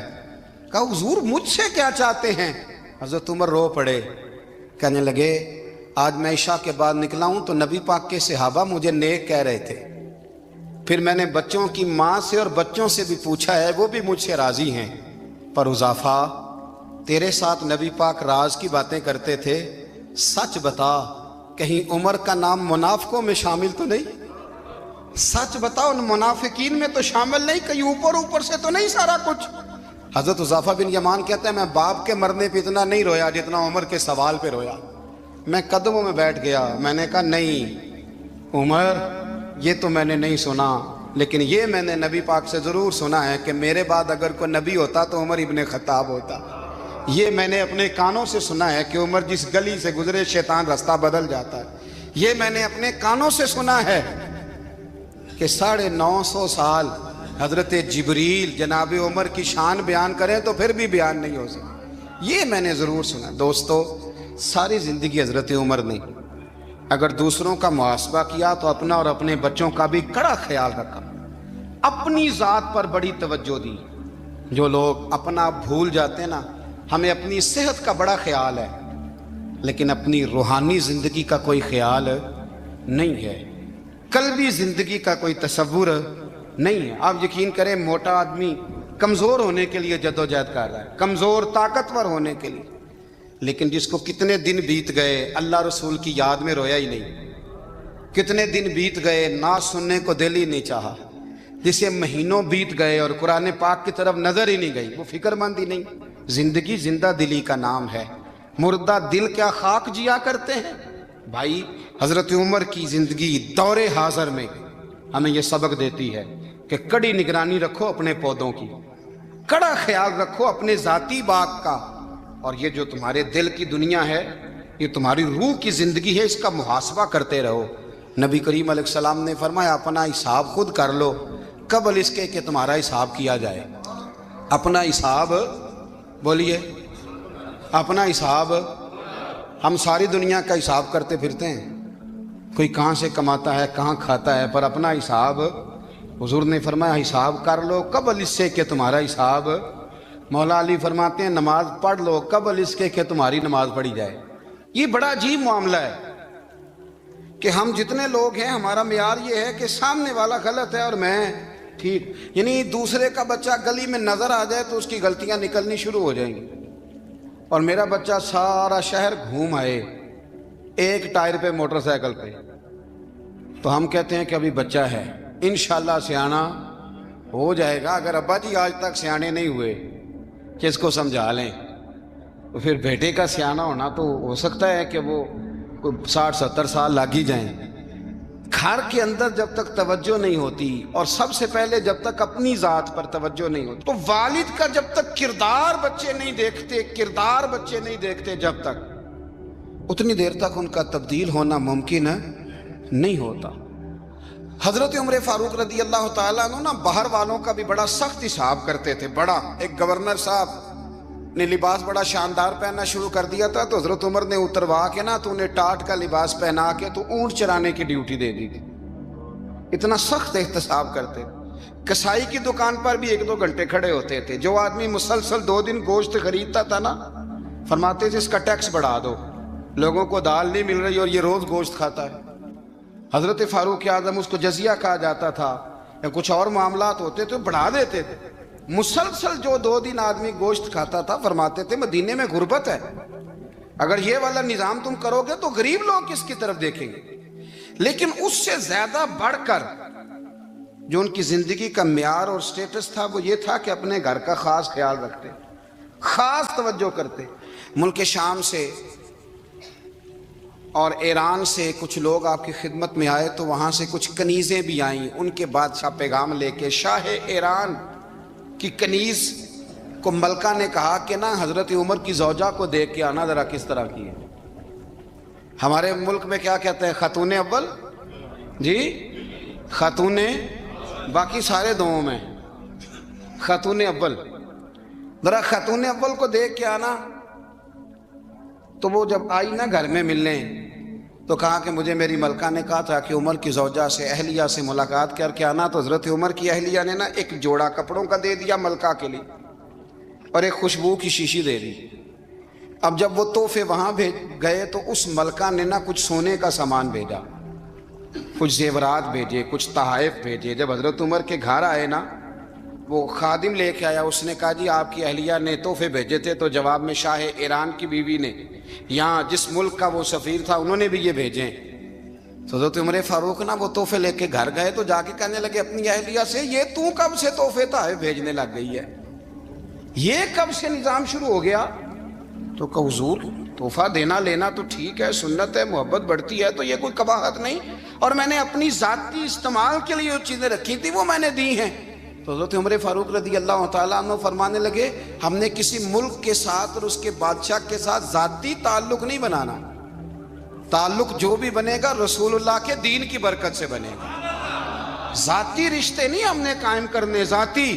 A: کہا حضور مجھ سے کیا چاہتے ہیں؟ حضرت عمر رو پڑے, کہنے لگے آج میں عشاء کے بعد نکلا ہوں تو نبی پاک کے صحابہ مجھے نیک کہہ رہے تھے, پھر میں نے بچوں کی ماں سے اور بچوں سے بھی پوچھا ہے, وہ بھی مجھ سے راضی ہیں. پر حذیفہ تیرے ساتھ نبی پاک راز کی باتیں کرتے تھے, سچ بتا کہیں عمر کا نام منافقوں میں شامل تو نہیں؟ سچ بتا ان منافقین میں تو شامل نہیں, کہیں اوپر سے تو نہیں سارا کچھ؟ حضرت حذیفہ بن یمان کہتے ہیں میں باپ کے مرنے پہ اتنا نہیں رویا جتنا عمر کے سوال پہ رویا. میں قدموں میں بیٹھ گیا, میں نے کہا نہیں عمر یہ تو میں نے نہیں سنا, لیکن یہ میں نے نبی پاک سے ضرور سنا ہے کہ میرے بعد اگر کوئی نبی ہوتا تو عمر ابن خطاب ہوتا. یہ میں نے اپنے کانوں سے سنا ہے کہ عمر جس گلی سے گزرے شیطان رستہ بدل جاتا ہے. یہ میں نے اپنے کانوں سے سنا ہے کہ 950 سال حضرت جبریل جناب عمر کی شان بیان کریں تو پھر بھی بیان نہیں ہو سکتا. یہ میں نے ضرور سنا. دوستو ساری زندگی حضرت عمر نے اگر دوسروں کا محاسبہ کیا تو اپنا اور اپنے بچوں کا بھی کڑا خیال رکھا, اپنی ذات پر بڑی توجہ دی. جو لوگ اپنا بھول جاتے ہیں نا, ہمیں اپنی صحت کا بڑا خیال ہے لیکن اپنی روحانی زندگی کا کوئی خیال نہیں ہے, قلبی زندگی کا کوئی تصور نہیں ہے. آپ یقین کریں موٹا آدمی کمزور ہونے کے لیے جدوجہد کر رہا ہے, کمزور طاقتور ہونے کے لیے, لیکن جس کو کتنے دن بیت گئے اللہ رسول کی یاد میں رویا ہی نہیں, کتنے دن بیت گئے نعت سننے کو دل ہی نہیں چاہا, جسے مہینوں بیت گئے اور قرآن پاک کی طرف نظر ہی نہیں گئی, وہ فکر مند ہی نہیں. زندگی زندہ دلی کا نام ہے, مردہ دل کیا خاک جیا کرتے ہیں. بھائی حضرت عمر کی زندگی دور حاضر میں ہمیں یہ سبق دیتی ہے کہ کڑی نگرانی رکھو اپنے پودوں کی, کڑا خیال رکھو اپنے ذاتی باغ کا, اور یہ جو تمہارے دل کی دنیا ہے یہ تمہاری روح کی زندگی ہے, اس کا محاسبہ کرتے رہو. نبی کریم علیہ السلام نے فرمایا اپنا حساب خود کر لو قبل اس کے کہ تمہارا حساب کیا جائے. اپنا حساب بولیے, اپنا حساب. ہم ساری دنیا کا حساب کرتے پھرتے ہیں, کوئی کہاں سے کماتا ہے کہاں کھاتا ہے, پر اپنا حساب حضور نے فرمایا حساب کر لو قبل اس سے کہ تمہارا حساب. مولا علی فرماتے ہیں نماز پڑھ لو قبل اس کے کہ تمہاری نماز پڑھی جائے. یہ بڑا عجیب معاملہ ہے کہ ہم جتنے لوگ ہیں ہمارا معیار یہ ہے کہ سامنے والا غلط ہے اور میں ٹھیک, یعنی دوسرے کا بچہ گلی میں نظر آ جائے تو اس کی غلطیاں نکلنی شروع ہو جائیں گی, اور میرا بچہ سارا شہر گھوم آئے ایک ٹائر پہ موٹر سائیکل پہ تو ہم کہتے ہیں کہ ابھی بچہ ہے, انشاءاللہ سیانا ہو جائے گا. اگر ابا جی آج تک سیانے نہیں ہوئے کہ اس کو سمجھا لیں تو پھر بیٹے کا سیانا ہونا تو ہو سکتا ہے کہ وہ 60-70 سال لگ ہی جائیں. گھر کے اندر جب تک توجہ نہیں ہوتی اور سب سے پہلے جب تک اپنی ذات پر توجہ نہیں ہوتی, تو والد کا جب تک کردار بچے نہیں دیکھتے جب تک اتنی دیر تک ان کا تبدیل ہونا ممکن نہیں ہوتا. حضرت عمر فاروق رضی اللہ تعالیٰ عنہ نا باہر والوں کا بھی بڑا سخت حساب کرتے تھے. بڑا ایک گورنر صاحب نے لباس بڑا شاندار پہننا شروع کر دیا تھا تو حضرت عمر نے اتروا کے نا تو انہیں ٹاٹ کا لباس پہنا کے تو اونٹ چرانے کی ڈیوٹی دے دی تھی. اتنا سخت احتساب کرتے. کسائی کی دکان پر بھی 1-2 گھنٹے کھڑے ہوتے تھے. جو آدمی مسلسل 2 دن گوشت خریدتا تھا نا فرماتے تھے اس کا ٹیکس بڑھا دو, لوگوں کو دال نہیں مل رہی اور یہ روز گوشت کھاتا ہے. حضرت فاروق اعظم اس کو جزیہ کہا جاتا تھا یا کچھ اور معاملات ہوتے تو بڑھا دیتے تھے. مسلسل جو 2 دن آدمی گوشت کھاتا تھا فرماتے تھے مدینے میں غربت ہے, اگر یہ والا نظام تم کرو گے تو غریب لوگ کس کی طرف دیکھیں گے. لیکن اس سے زیادہ بڑھ کر جو ان کی زندگی کا معیار اور سٹیٹس تھا وہ یہ تھا کہ اپنے گھر کا خاص خیال رکھتے, خاص توجہ کرتے. ملک شام سے اور ایران سے کچھ لوگ آپ کی خدمت میں آئے تو وہاں سے کچھ کنیزیں بھی آئیں، ان کے بادشاہ پیغام لے کے شاہ ایران کی کنیز کو ملکہ نے کہا کہ نا حضرت عمر کی زوجہ کو دیکھ کے آنا ذرا کس طرح کی ہے۔ ہمارے ملک میں کیا کہتے ہیں؟ خاتون اول، جی خاتون، باقی سارے دووں میں خاتون اول، ذرا خاتون اول کو دیکھ کے آنا۔ تو وہ جب آئی نا گھر میں ملنے تو کہا کہ مجھے میری ملکہ نے کہا تھا کہ عمر کی زوجہ سے، اہلیہ سے ملاقات کر کے آنا۔ تو حضرت عمر کی اہلیہ نے نا ایک جوڑا کپڑوں کا دے دیا ملکہ کے لیے اور ایک خوشبو کی شیشی دے دی۔ اب جب وہ تحفے وہاں بھیج گئے تو اس ملکہ نے نا کچھ سونے کا سامان بھیجا، کچھ زیورات بھیجے، کچھ تحائف بھیجے۔ جب حضرت عمر کے گھر آئے نا وہ خادم لے کے آیا، اس نے کہا جی آپ کی اہلیہ نے تحفے بھیجے تھے، تو جواب میں شاہ ایران کی بیوی نے، یہاں جس ملک کا وہ سفیر تھا انہوں نے بھی یہ بھیجے۔ تو حضرت عمر فاروق نا وہ تحفے لے کے گھر گئے تو جا کے کہنے لگے اپنی اہلیہ سے، یہ تو کب سے تحفے تحائف بھیجنے لگ گئی ہے؟ یہ کب سے نظام شروع ہو گیا؟ تو کہ حضور تحفہ دینا لینا تو ٹھیک ہے، سنت ہے، محبت بڑھتی ہے، تو یہ کوئی قباحت نہیں، اور میں نے اپنی ذاتی استعمال کے لیے جو چیزیں رکھی تھی وہ میں نے دی ہیں۔ تو حضرت عمر فاروق رضی اللہ تعالیٰ عنہ فرمانے لگے ہم نے کسی ملک کے ساتھ اور اس کے بادشاہ کے ساتھ ذاتی تعلق نہیں بنانا، تعلق جو بھی بنے گا رسول اللہ کے دین کی برکت سے بنے گا، ذاتی رشتے نہیں ہم نے قائم کرنے۔ ذاتی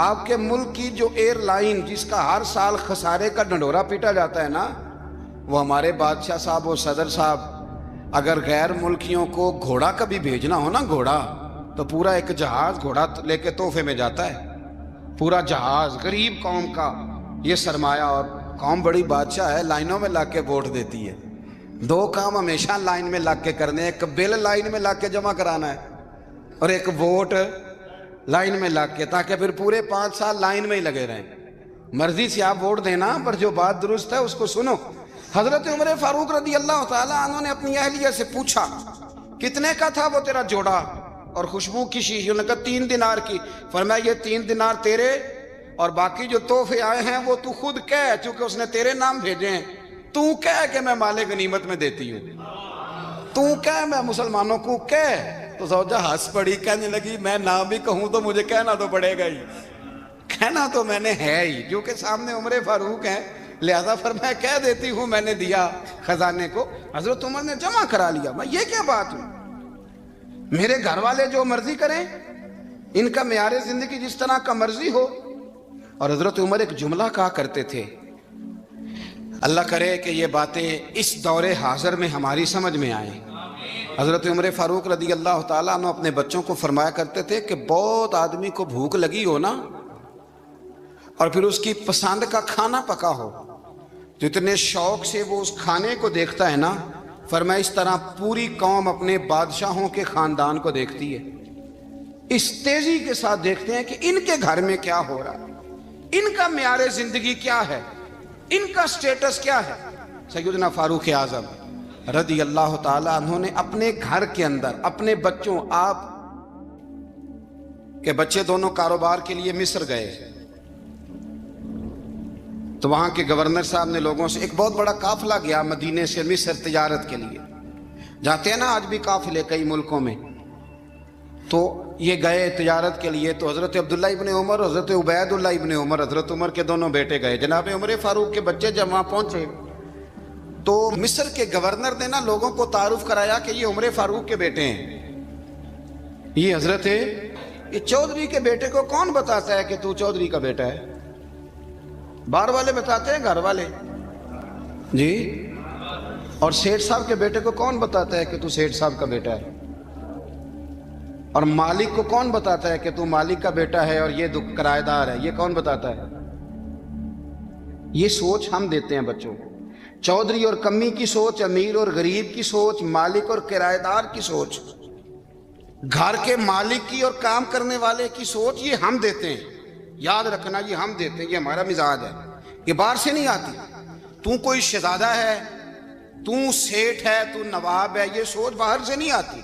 A: آپ کے ملک کی جو ایئر لائن جس کا ہر سال خسارے کا ڈنڈورا پیٹا جاتا ہے نا، وہ ہمارے بادشاہ صاحب اور صدر صاحب اگر غیر ملکیوں کو گھوڑا کبھی بھیجنا ہو نا، گھوڑا، تو پورا ایک جہاز گھوڑا لے کے تحفے میں جاتا ہے، پورا جہاز غریب قوم کا یہ سرمایہ، اور قوم بڑی بادشاہ ہے، لائنوں میں لگ کے ووٹ دیتی ہے۔ دو کام ہمیشہ لائن میں لگ کے کرنے، ایک بل لائن میں لگ کے جمع کرانا ہے اور ایک ووٹ لائن میں لگ کے، تاکہ پھر پورے 5 سال لائن میں ہی لگے رہیں۔ مرضی سے آپ ووٹ دینا، پر جو بات درست ہے اس کو سنو۔ حضرت عمر فاروق رضی اللہ تعالیٰ عنہ نے اپنی اہلیہ سے پوچھا کتنے کا تھا وہ تیرا جوڑا اور خوشبو کی شیشی؟ انہوں نے کہا 3 دینار کی۔ فرمایا یہ 3 دینار تیرے اور باقی جو تحفے آئے ہیں وہ تو خود کہہ، چونکہ اس نے تیرے نام بھیجے ہیں، تو کہہ کہ میں مال غنیمت میں دیتی ہوں، تو کہہ میں مسلمانوں کو کہہ۔ تو زوجہ ہنس پڑی، کہنے لگی میں نہ بھی کہوں تو مجھے کہنا تو پڑے گا ہی، کہنا تو میں نے ہے ہی، کیونکہ سامنے عمر فاروق ہیں، لہذا فرمایا کہہ دیتی ہوں میں نے دیا خزانے کو۔ حضرت عمر نے جمع کرا لیا۔ میں یہ کیا بات ہوں، میرے گھر والے جو مرضی کریں، ان کا معیار زندگی جس طرح کا مرضی ہو۔ اور حضرت عمر ایک جملہ کہا کرتے تھے، اللہ کرے کہ یہ باتیں اس دور حاضر میں ہماری سمجھ میں آئیں۔ حضرت عمر فاروق رضی اللہ تعالیٰ عنہ اپنے بچوں کو فرمایا کرتے تھے کہ بہت آدمی کو بھوک لگی ہو نا، اور پھر اس کی پسند کا کھانا پکا ہو، جتنے شوق سے وہ اس کھانے کو دیکھتا ہے نا، فرمایا اس طرح پوری قوم اپنے بادشاہوں کے خاندان کو دیکھتی ہے، اس تیزی کے ساتھ دیکھتے ہیں کہ ان کے گھر میں کیا ہو رہا ہے، ان کا معیار زندگی کیا ہے، ان کا سٹیٹس کیا ہے۔ سیدنا فاروق اعظم رضی اللہ تعالیٰ عنہ نے اپنے گھر کے اندر اپنے بچوں، آپ کے بچے دونوں کاروبار کے لیے مصر گئے تو وہاں کے گورنر صاحب نے لوگوں سے، ایک بہت بڑا قافلہ گیا مدینے سے مصر تجارت کے لیے، جاتے ہیں نا آج بھی قافلے کئی ملکوں میں، تو یہ گئے تجارت کے لیے۔ تو حضرت عبداللہ ابن عمر، حضرت عبید اللہ ابن عمر، حضرت عمر کے دونوں بیٹے گئے۔ جناب عمر فاروق کے بچے جب وہاں پہنچے تو مصر کے گورنر نے نا لوگوں کو تعارف کرایا کہ یہ عمر فاروق کے بیٹے ہیں، یہ حضرت ہے، یہ چودھری کے بیٹے کو کون بتاتا ہے کہ تو چودھری کا بیٹا ہے؟ باہر والے بتاتے ہیں، گھر والے جی، اور سیٹھ صاحب کے بیٹے کو کون بتاتا ہے کہ تو سیٹھ صاحب کا بیٹا ہے؟ اور مالک کو کون بتاتا ہے کہ تو مالک کا بیٹا ہے اور یہ کرایہ دار ہے؟ یہ کون بتاتا ہے؟ یہ سوچ ہم دیتے ہیں بچوں کو، چودھری اور کمی کی سوچ، امیر اور غریب کی سوچ، مالک اور کرایہ دار کی سوچ، گھر کے مالک کی اور کام کرنے والے کی سوچ، یہ ہم دیتے ہیں۔ یاد رکھنا یہ ہم دیتے ہیں، یہ ہمارا مزاج ہے، یہ باہر سے نہیں آتی۔ تو کوئی شہزادہ ہے، تو سیٹھ ہے، تو نواب ہے، یہ سوچ باہر سے نہیں آتی،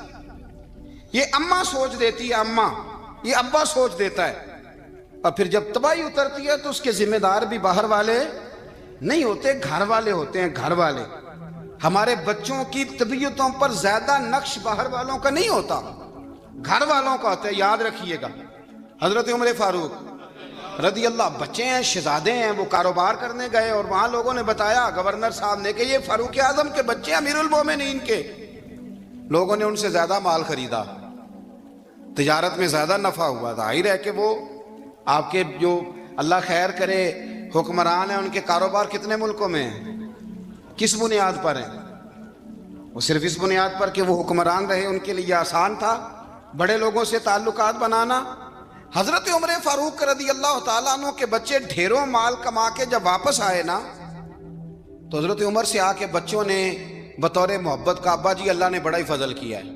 A: یہ اماں سوچ دیتی ہے، اماں، یہ ابا سوچ دیتا ہے۔ اور پھر جب تباہی اترتی ہے تو اس کے ذمہ دار بھی باہر والے نہیں ہوتے، گھر والے ہوتے ہیں، گھر والے۔ ہمارے بچوں کی طبیعتوں پر زیادہ نقش باہر والوں کا نہیں ہوتا، گھر والوں کا ہوتا ہے. یاد رکھیے گا. حضرت عمر فاروق رضی اللہ، بچے ہیں، شہزادے ہیں، وہ کاروبار کرنے گئے اور وہاں لوگوں نے بتایا گورنر صاحب نے کہ یہ فاروق اعظم کے بچے ہیں، امیر المومنین کے. لوگوں نے ان سے زیادہ مال خریدا، تجارت میں زیادہ نفع ہوا. ظاہر ہے کہ وہ آپ کے جو اللہ خیر کرے حکمران ہیں، ان کے کاروبار کتنے ملکوں میں ہیں، کس بنیاد پر ہیں؟ وہ صرف اس بنیاد پر کہ وہ حکمران رہے، ان کے لیے آسان تھا بڑے لوگوں سے تعلقات بنانا. حضرت عمر فاروق رضی اللہ تعالیٰ عنہ کے بچے ڈھیروں مال کما کے جب واپس آئے نا، تو حضرت عمر سے آ کے بچوں نے بطور محبت کا، ابا جی اللہ نے بڑا ہی فضل کیا ہے،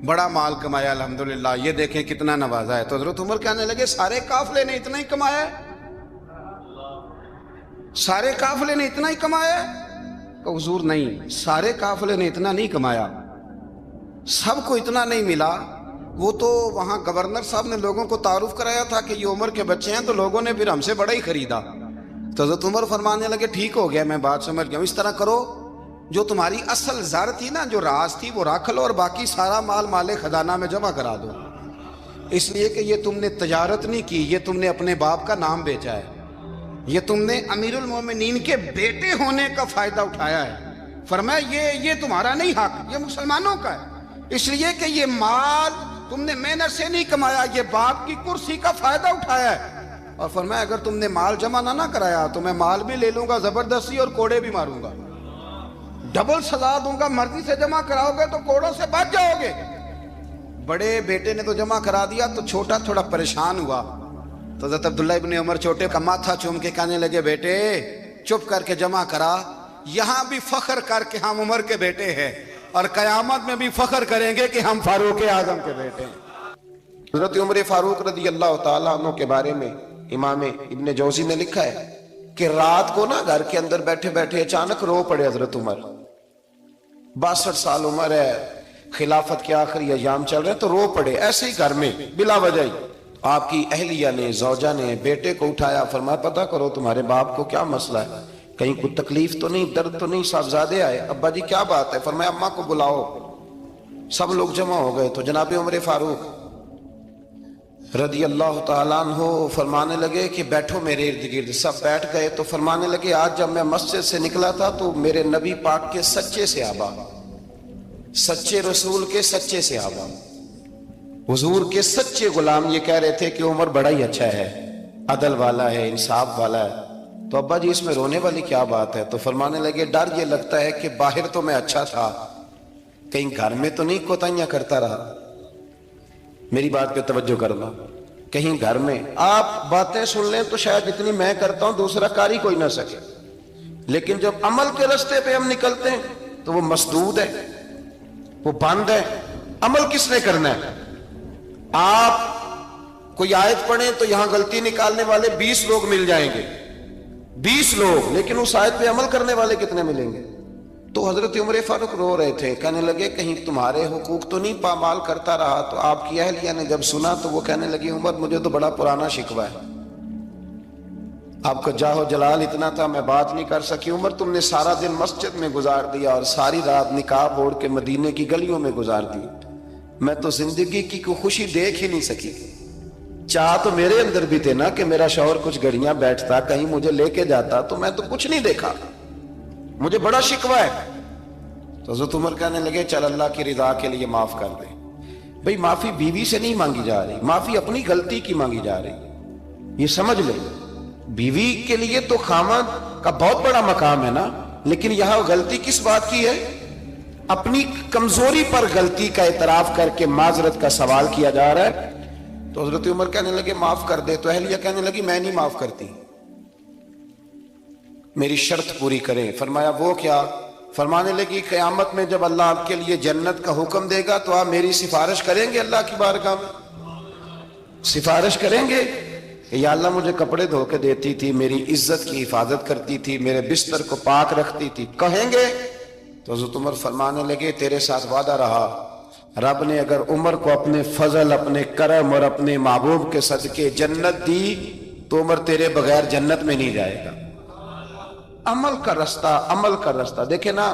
A: بڑا مال کمایا الحمدللہ، یہ دیکھیں کتنا نوازا ہے. تو حضرت عمر کہنے لگے سارے قافلے نے اتنا ہی کمایا ہے؟ سارے قافلے نے اتنا ہی کمایا ہے؟ کہ حضور نہیں، سارے قافلے نے اتنا نہیں کمایا، سب کو اتنا نہیں ملا. وہ تو وہاں گورنر صاحب نے لوگوں کو تعارف کرایا تھا کہ یہ عمر کے بچے ہیں، تو لوگوں نے پھر ہم سے بڑا ہی خریدا. تو حضرت عمر فرمانے لگے ٹھیک ہو گیا، میں بات سمجھ گیا ہوں، اس طرح کرو، جو تمہاری اصل زر تھی نا، جو راز تھی، وہ رکھ لو اور باقی سارا مال خزانہ میں جمع کرا دو. اس لیے کہ یہ تم نے تجارت نہیں کی، یہ تم نے اپنے باپ کا نام بیچا ہے، یہ تم نے امیر المومنین کے بیٹے ہونے کا فائدہ اٹھایا ہے. فرمایا یہ تمہارا نہیں حق، یہ مسلمانوں کا ہے، اس لیے کہ یہ مال تم نے محنت سے نہیں کمایا، یہ باپ کی کرسی کا فائدہ اٹھایا ہے. اور فرمایا اگر تم نے مال جمع نہ کرایا تو میں مال بھی لے لوں گا زبردستی اور کوڑے بھی ماروں گا، ڈبل سزا دوں گا. مرضی سے جمع کراؤ گے تو کوڑوں سے بچ جاؤ گے. بڑے بیٹے نے تو جمع کرا دیا، تو چھوٹا تھوڑا پریشان ہوا. تو حضرت عبداللہ ابن عمر چھوٹے کا ماتھا چوم کے کہنے لگے بیٹے چپ کر کے جمع کرا، یہاں بھی فخر کر کے ہم عمر کے بیٹے ہیں، اور قیامت میں بھی فخر کریں گے کہ ہم فاروق اعظم کے بیٹے ہیں.
B: حضرت عمر فاروق رضی اللہ تعالیٰ عنہ کے بارے میں امام ابن جوزی نے لکھا ہے کہ رات کو نا گھر کے اندر بیٹھے بیٹھے اچانک رو پڑے حضرت عمر. 62 سال عمر ہے، خلافت کے آخری ایام چل رہے ہیں، تو رو پڑے ایسے ہی گھر میں بلا وجہ ہی. آپ کی اہلیہ نے، زوجہ نے بیٹے کو اٹھایا، فرمایا پتہ کرو تمہارے باپ کو کیا مسئلہ ہے، کہیں کوئی تکلیف تو نہیں، درد تو نہیں، صاحبزادے آئے. ابا جی کیا بات ہے؟ فرمایا اماں کو بلاؤ. سب لوگ جمع ہو گئے. تو جناب عمر فاروق رضی اللہ تعالیٰ عنہ فرمانے لگے کہ بیٹھو میرے ارد گرد. سب بیٹھ گئے. تو فرمانے لگے آج جب میں مسجد سے نکلا تھا تو میرے نبی پاک کے سچے صحابہ، سچے رسول کے سچے صحابہ، حضور کے سچے غلام یہ کہہ رہے تھے کہ عمر بڑا ہی اچھا ہے، عدل والا ہے، انصاف والا ہے. تو ابا جی اس میں رونے والی کیا بات ہے؟ تو فرمانے لگے ڈر یہ لگتا ہے کہ باہر تو میں اچھا تھا، کہیں گھر میں تو نہیں کوتاہیاں کرتا رہا. میری بات پہ توجہ کرنا. کہیں گھر میں آپ باتیں سن لیں تو شاید جتنی میں کرتا ہوں دوسرا کاری کوئی نہ سکے، لیکن جب عمل کے رستے پہ ہم نکلتے ہیں تو وہ مسدود ہے، وہ بند ہے. عمل کس نے کرنا ہے؟ آپ کوئی آیت پڑھیں تو یہاں غلطی نکالنے والے 20 لوگ مل جائیں گے، 20 لوگ، لیکن اس آیت پہ عمل کرنے والے کتنے ملیں گے؟ تو حضرت عمر فاروق رو رہے تھے، کہنے لگے کہیں تمہارے حقوق تو نہیں پامال کرتا رہا. تو آپ کی اہلیہ نے جب سنا تو وہ کہنے لگی عمر مجھے تو بڑا پرانا شکوہ ہے، آپ کا جاہ و جلال اتنا تھا میں بات نہیں کر سکی. عمر تم نے سارا دن مسجد میں گزار دیا اور ساری رات نقاب اوڑھ کے مدینے کی گلیوں میں گزار دی، میں تو زندگی کی کوئی خوشی دیکھ ہی نہیں سکی. چاہ تو میرے اندر بھی تھے نا کہ میرا شوہر کچھ گھڑیاں بیٹھتا، کہیں مجھے لے کے جاتا، تو میں تو کچھ نہیں دیکھا، مجھے بڑا شکوہ ہے. تو حضرت عمر کہنے لگے چل اللہ کی رضا کے لیے معاف کر دے. بھئی معافی بیوی سے نہیں مانگی جا رہی، معافی اپنی غلطی کی مانگی جا رہی. یہ سمجھ لیں، بیوی کے لیے تو خامد کا بہت بڑا مقام ہے نا، لیکن یہاں غلطی کس بات کی ہے؟ اپنی کمزوری پر غلطی کا اعتراف کر کے معذرت کا سوال کیا جا رہا ہے. تو حضرت عمر کہنے لگے معاف کر دے. تو اہلیہ کہنے لگی میں نہیں معاف کرتی، میری شرط پوری کریں. فرمایا وہ کیا؟ فرمانے لگی قیامت میں جب اللہ آپ کے لیے جنت کا حکم دے گا تو آپ میری سفارش کریں گے اللہ کی بارگاہ میں؟ سفارش کریں گے کہ یا اللہ مجھے کپڑے دھو کے دیتی تھی، میری عزت کی حفاظت کرتی تھی، میرے بستر کو پاک رکھتی تھی، کہیں گے؟ تو حضرت عمر فرمانے لگے تیرے ساتھ وعدہ رہا، رب نے اگر عمر کو اپنے فضل، اپنے کرم اور اپنے محبوب کے صدقے جنت دی تو عمر تیرے بغیر جنت میں نہیں جائے گا. عمل کا رستہ، عمل کا رستہ. دیکھیں نا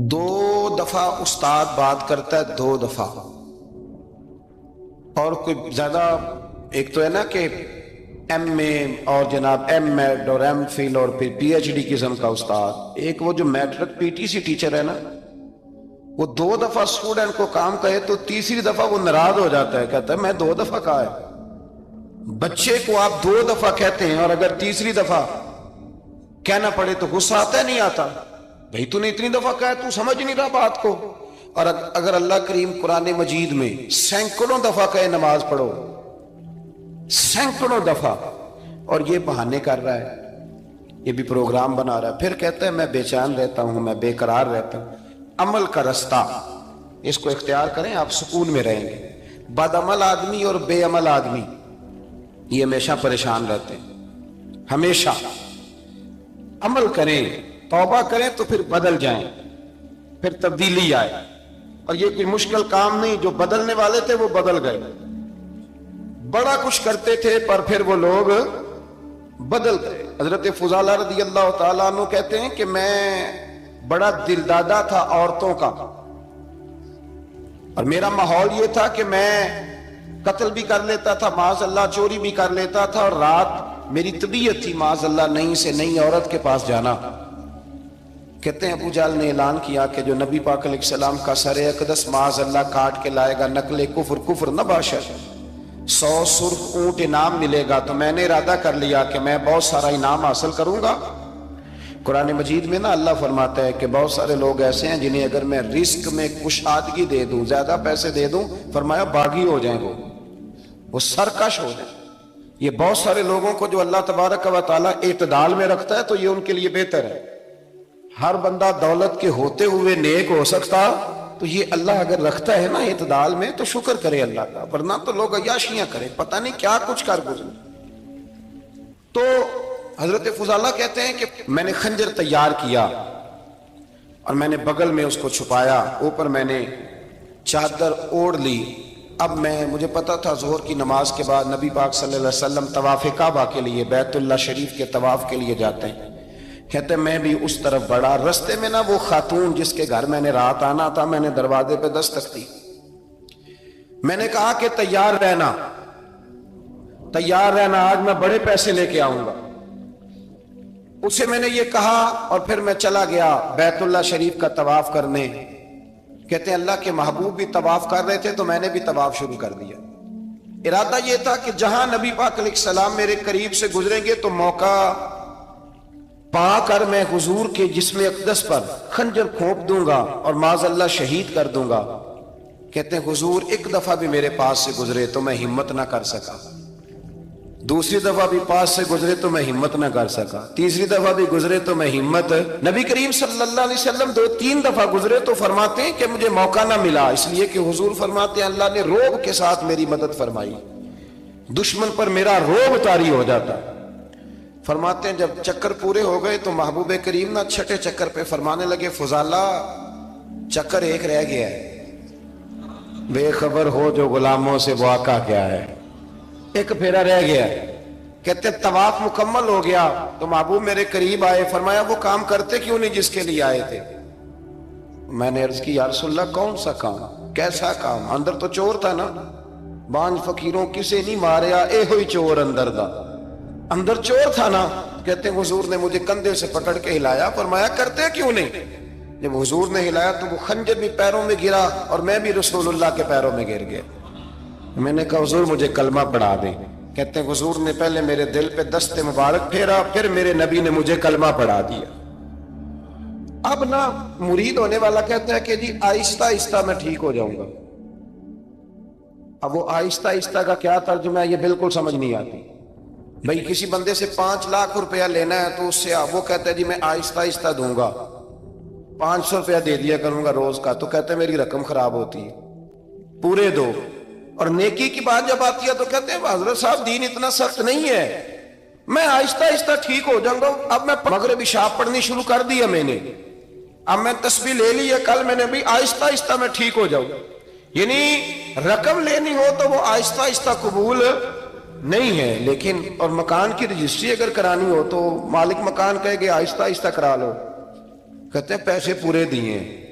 B: دو دفعہ استاد بات کرتا ہے، 2 دفعہ، اور کوئی زیادہ، ایک تو ہے نا کہ ایم اے اور جناب ایم ایڈ اور ایم فل اور پھر پی ایچ ڈی قسم کا استاد، ایک وہ جو matric P T C teacher ہے نا، وہ 2 دفعہ اسٹوڈنٹ کو کام کہے تو تیسری دفعہ وہ ناراض ہو جاتا ہے، کہتا ہے میں 2 دفعہ کہا ہے۔ بچے کو آپ 2 دفعہ کہتے ہیں اور اگر تیسری دفعہ کہنا پڑے تو غصہ آتا ہے نہیں آتا؟ بھئی تو نے اتنی دفعہ کہا ہے، تو سمجھ نہیں رہا بات کو۔ اور اگر اللہ کریم قرآن مجید میں سینکڑوں دفعہ کہے نماز پڑھو، سینکڑوں دفعہ، اور یہ بہانے کر رہا ہے، یہ بھی پروگرام بنا رہا ہے، پھر کہتا ہے میں بے چین رہتا ہوں، میں بے قرار رہتا ہوں۔ عمل کا رستہ اس کو اختیار کریں، آپ سکون میں رہیں گے۔ بد عمل آدمی اور بے عمل آدمی یہ ہمیشہ پریشان رہتے ہیں، ہمیشہ۔ عمل کریں، توبہ کریں تو پھر بدل جائیں، پھر تبدیلی آئے، اور یہ کوئی مشکل کام نہیں، جو بدلنے والے تھے وہ بدل گئے، بڑا کچھ کرتے تھے پر پھر وہ لوگ بدل گئے۔ حضرت فضالہ رضی اللہ تعالیٰ عنہ کہتے ہیں کہ میں بڑا دل دادا تھا عورتوں کا، اور میرا ماحول یہ تھا کہ میں قتل بھی کر لیتا تھا، معاذ اللہ چوری بھی کر لیتا تھا، اور رات میری طبیعت تھی معاذ اللہ نئی سے نئی عورت کے پاس جانا۔ کہتے ہیں ابو جہل نے اعلان کیا کہ جو نبی پاک علیہ السلام کا سر اقدس معاذ اللہ کاٹ کے لائے گا، نقل کفر کفر نہ باشد، 100 سرخ اونٹ انعام ملے گا۔ تو میں نے ارادہ کر لیا کہ میں بہت سارا انعام حاصل کروں گا۔ قرآن مجید میں نا اللہ فرماتا ہے کہ بہت سارے لوگ ایسے ہیں جنہیں اگر میں رزق میں کشادگی دے دوں، زیادہ پیسے دے دوں، فرمایا باغی ہو جائیں، وہ سرکش ہو جائیں۔ یہ بہت سارے لوگوں کو جو اللہ تبارک و تعالیٰ اعتدال میں رکھتا ہے تو یہ ان کے لیے بہتر ہے۔ ہر بندہ دولت کے ہوتے ہوئے نیک ہو سکتا، تو یہ اللہ اگر رکھتا ہے نا اعتدال میں تو شکر کرے اللہ کا، ورنہ تو لوگ عیاشیاں کریں، پتہ نہیں کیا کچھ کر گزرے۔ تو حضرت فضالہ کہتے ہیں کہ میں نے خنجر تیار کیا اور میں نے بغل میں اس کو چھپایا، اوپر میں نے چادر اوڑھ لی۔ اب مجھے پتا تھا ظہر کی نماز کے بعد نبی پاک صلی اللہ علیہ وسلم طواف کعبہ کے لیے، بیت اللہ شریف کے طواف کے لیے جاتے ہیں۔ کہتے میں بھی اس طرف بڑھا، رستے میں نا وہ خاتون جس کے گھر میں نے رات آنا تھا، میں نے دروازے پہ دستک دی، میں نے کہا کہ تیار رہنا، تیار رہنا، آج میں بڑے پیسے لے کے آؤں گا۔ اسے میں نے یہ کہا اور پھر میں چلا گیا بیت اللہ شریف کا طواف کرنے۔ کہتے ہیں اللہ کے محبوب بھی طواف کر رہے تھے تو میں نے بھی طواف شروع کر دیا۔ ارادہ یہ تھا کہ جہاں نبی پاک علیہ السلام میرے قریب سے گزریں گے تو موقع پا کر میں حضور کے جسم اقدس پر خنجر کھونپ دوں گا اور معاذ اللہ شہید کر دوں گا۔ کہتے ہیں حضور ایک دفعہ بھی میرے پاس سے گزرے تو میں ہمت نہ کر سکا، دوسری دفعہ بھی پاس سے گزرے تو میں ہمت نہ کر سکا، تیسری دفعہ بھی گزرے تو میں ہمت، نبی کریم صلی اللہ علیہ وسلم 2-3 دفعہ گزرے تو فرماتے ہیں کہ مجھے موقع نہ ملا، اس لیے کہ حضور فرماتے ہیں اللہ نے روب کے ساتھ میری مدد فرمائی، دشمن پر میرا روب طاری ہو جاتا۔ فرماتے ہیں جب چکر پورے ہو گئے تو محبوب کریم نہ چھٹے چکر پہ فرمانے لگے فضالہ چکر ایک رہ گیا ہے، بے خبر ہو جو غلاموں سے وہ آقا کیا ہے، ایک پھیرا رہ گیا۔ کہتے طواف مکمل ہو گیا تو محبوب میرے قریب آئے، فرمایا وہ کام کرتے کیوں نہیں جس کے لیے آئے تھے؟ میں نے عرض کی یا رسول اللہ کون سا کام، کیسا کام؟ اندر تو چور تھا نا، بانج فقیروں کسے نہیں ماریا اے ہوئی چور اندر دا، اندر چور تھا نا۔ کہتے ہیں حضور نے مجھے کندھے سے پکڑ کے ہلایا، فرمایا کرتے کیوں نہیں؟ جب حضور نے ہلایا تو وہ خنجر بھی پیروں میں گرا اور میں بھی رسول اللہ کے پیروں میں گر گیا۔ میں نے کہا حضور مجھے کلمہ پڑھا دیں۔ کہتے ہیں حضور نے پہلے میرے دل پہ دست مبارک پھیرا، پھر میرے نبی نے مجھے کلمہ پڑھا دیا۔ اب نا مرید ہونے والا کہتا ہے کہ جی آہستہ آہستہ میں ٹھیک ہو جاؤں گا۔ اب وہ آہستہ آہستہ کا کیا ترجمہ ہے یہ بالکل سمجھ نہیں آتی۔ بھئی کسی بندے سے 5 لاکھ روپیہ لینا ہے تو اس سے وہ کہتا ہے جی میں آہستہ آہستہ دوں گا، 500 روپیہ دے دیا کروں گا روز کا، تو کہتے ہیں میری رقم خراب ہوتی ہے، پورے دو۔ اور نیکی کی بات جب آتی ہے تو کہتے ہیں حضرت صاحب دین اتنا سخت نہیں ہے، میں آہستہ آہستہ ٹھیک ہو جاؤں گا۔ اب میں مغرب عشاء پڑھنی شروع کر دیا میں نے، اب میں تسبیح لے لی ہے، کل میں نے بھی آہستہ آہستہ میں ٹھیک ہو جاؤں گا۔ یعنی رقم لینی ہو تو وہ آہستہ آہستہ قبول نہیں ہے، لیکن اور مکان کی رجسٹری اگر کرانی ہو تو مالک مکان کہے گے آہستہ آہستہ کرا لو، کہتے ہیں پیسے پورے دیے،